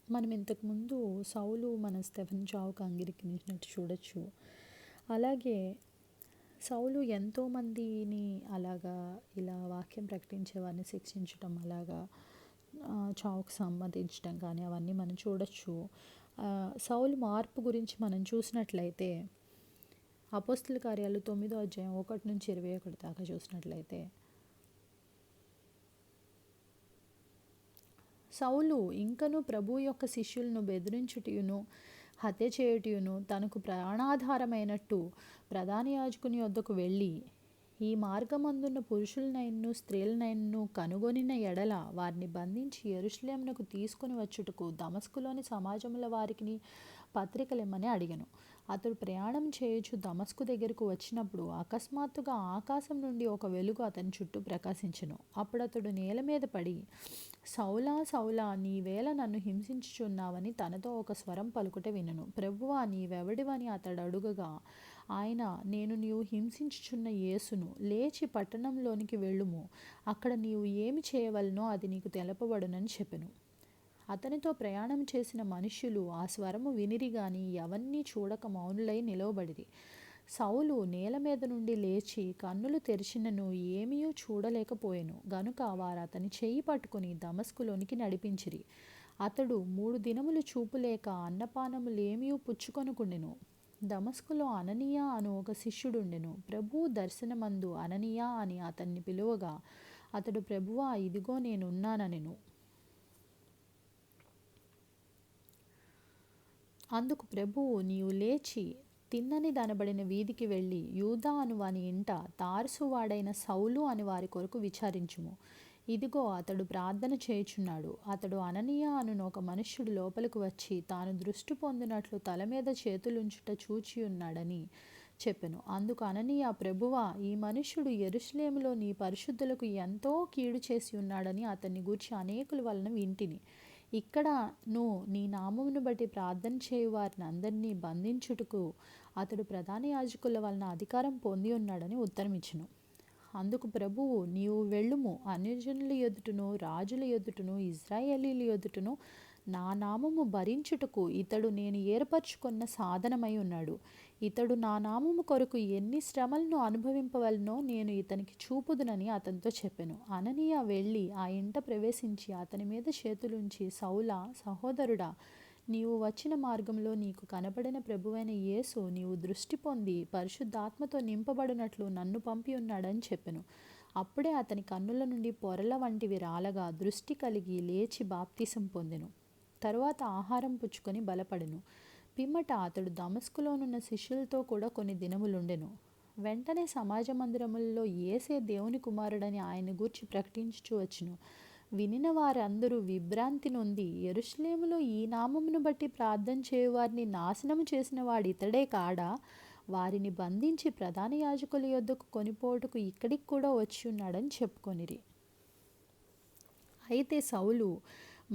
మనం ఇంతకుముందు సౌలు మన స్టెఫెన్ చావుకు అంగీకరించినట్టు చూడొచ్చు. అలాగే సౌలు ఎంతోమందిని అలాగా ఇలా వాక్యం ప్రకటించే వారిని శిక్షించటం, అలాగా చావుకు సమ్మతించడం కానీ అవన్నీ మనం చూడొచ్చు. సౌలు మార్పు గురించి మనం చూసినట్లయితే అపోస్తుల కార్యాలు 9వ అధ్యాయం 1 నుంచి 21 దాకా చూసినట్లయితే సౌలు ఇంకను ప్రభు యొక్క శిష్యులను బెదిరించుటయును హత్య చేయుటయును తనకు ప్రాణాధారమైనట్టు ప్రధాన యాజకుని వద్దకు వెళ్ళి, ఈ మార్గమందున్న పురుషులనైనను స్త్రీలనైనను కనుగొనిన ఎడల వారిని బంధించి యెరూషలేమునకు తీసుకొని వచ్చుటకు దమస్కులోని సమాజముల వారికి పత్రికలిమ్మని అడిగెను. అతడు ప్రయాణం చేయుచు దమస్కు దగ్గరకు వచ్చినప్పుడు అకస్మాత్తుగా ఆకాశం నుండి ఒక వెలుగు అతని చుట్టూ ప్రకాశించెను. అప్పుడు అతడు నేల మీద పడి, సౌలా సౌలా, నీవేళ నన్ను హింసించుచున్నావని తనతో ఒక స్వరం పలుకుట వినెను. ప్రభువా, నీవెవడివని అతడు అడుగగా ఆయన, నేను నీవు హింసించుచున్న యేసును, లేచి పట్టణంలోనికి వెళ్ళుము, అక్కడ నీవు ఏమి చేయవలనో అది నీకు తెలపబడునని చెప్పెను. అతనితో ప్రయాణం చేసిన మనుష్యులు ఆ స్వరము వినిరి గాని ఎవరినీ చూడక మౌనులై నిలవబడిరి. సౌలు నేల మీద నుండి లేచి కన్నులు తెరిచినను ఏమీయూ చూడలేకపోయెను గనుక వారు అతని చెయ్యి పట్టుకుని దమస్కులోనికి నడిపించిరి. అతడు 3 దినములు చూపులేక అన్నపానములేమియూ పుచ్చుకొనకుండెను. దమస్కులో అననీయ అను ఒక శిష్యుడుండెను. ప్రభువు దర్శనమందు అననీయ అని అతన్ని పిలువగా అతడు, ప్రభువా, ఇదిగో నేనున్నాననెను. అందుకు ప్రభువు, నీవు లేచి తిన్నని దనబడిన వీధికి వెళ్ళి యూదా అను వాని ఇంట తార్సువాడైన సౌలు అని వారి కొరకు విచారించుము. ఇదిగో అతడు ప్రార్థన చేయుచున్నాడు. అతడు అననీయ అను ఒక మనుష్యుడు లోపలికి వచ్చి తాను దృష్టి పొందినట్లు తల మీద చేతులుంచుట చూచియున్నాడని చెప్పెను. అందుకు అననీయ, ప్రభువా, ఈ మనుష్యుడు యెరూషలేములో నీ పరిశుద్ధులకు ఎంతో కీడు చేసి ఉన్నాడని అతన్ని గూర్చి అనేకుల వలన వింటిని. ఇక్కడను నీ నామమును బట్టి ప్రార్థన చేయు వారిని అందరినీ బంధించుటకు అతడు ప్రధాన యాజకుల వలన అధికారం పొంది ఉన్నాడని ఉత్తరమిచ్చెను. అందుకు ప్రభువు, నీవు వెళ్ళుము, అన్యజనుల ఎదుటను రాజుల ఎదుటను ఇశ్రాయేలీయుల ఎదుటను నా నామము భరించుటకు ఇతడు నేను ఏర్పరచుకున్న సాధనమై ఉన్నాడు. ఇతడు నా నామము కొరకు ఎన్ని శ్రమలను అనుభవింపవలనో నేను ఇతనికి చూపుదునని అతనితో చెప్పెను. అననీయ వెళ్ళి ఆ ఇంట ప్రవేశించి అతని మీద చేతులుంచి, సౌలా, సహోదరుడా, నీవు వచ్చిన మార్గంలో నీకు కనపడిన ప్రభువైన యేసు నీవు దృష్టి పొంది పరిశుద్ధాత్మతో నింపబడినట్లు నన్ను పంపి ఉన్నాడని చెప్పెను. అప్పుడే అతని కన్నుల నుండి పొరల వంటివి రాలగా దృష్టి కలిగి లేచి బాప్తిసం పొందెను. తరువాత ఆహారం పుచ్చుకొని బలపడెను. పిమ్మట అతడు దమస్కులోనున్న శిష్యులతో కూడా కొన్ని దినములుండెను. వెంటనే సమాజ మందిరములలో యేసే దేవుని కుమారుడని ఆయన గూర్చి ప్రకటించుచూ వచ్చెను. వినిన వారందరూ విభ్రాంతి నొంది, యెరూషలేములో ఈ నామమును బట్టి ప్రార్థన చేయువారిని నాశనము చేసిన వాడు ఇతడే కాడా? వారిని బంధించి ప్రధాన యాజకుల యొద్దకు కొనిపోటుకు ఇక్కడికి కూడా వచ్చి ఉన్నాడని చెప్పుకొనిరి. అయితే సౌలు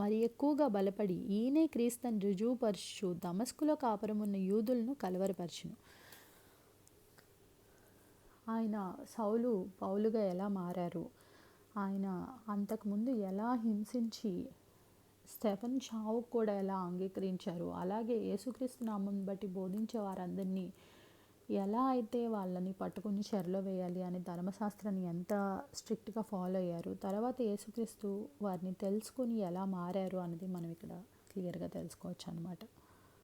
మరి ఎక్కువగా బలపడి ఈయనే క్రీస్తుని రుజువుపరచుచు దమస్కులో కాపురమున్న యూదులను కలవరపరచును. ఆయన సౌలు పౌలుగా ఎలా మారారు, ఆయన అంతకుముందు ఎలా హింసించి స్టెఫెన్ చావుకు కూడా ఎలా అంగీకరించారు, అలాగే యేసుక్రీస్తు నామం బట్టి బోధించే వారందరినీ ఎలా అయితే వాళ్ళని పట్టుకుని చెరలో వేయాలి అనే ధర్మశాస్త్రాన్ని ఎంత స్ట్రిక్ట్గా ఫాలో అయ్యారు, తర్వాత యేసుక్రీస్తు వారిని తెలుసుకుని ఎలా మారారు అనేది మనం ఇక్కడ క్లియర్గా తెలుసుకోవచ్చు అన్నమాట.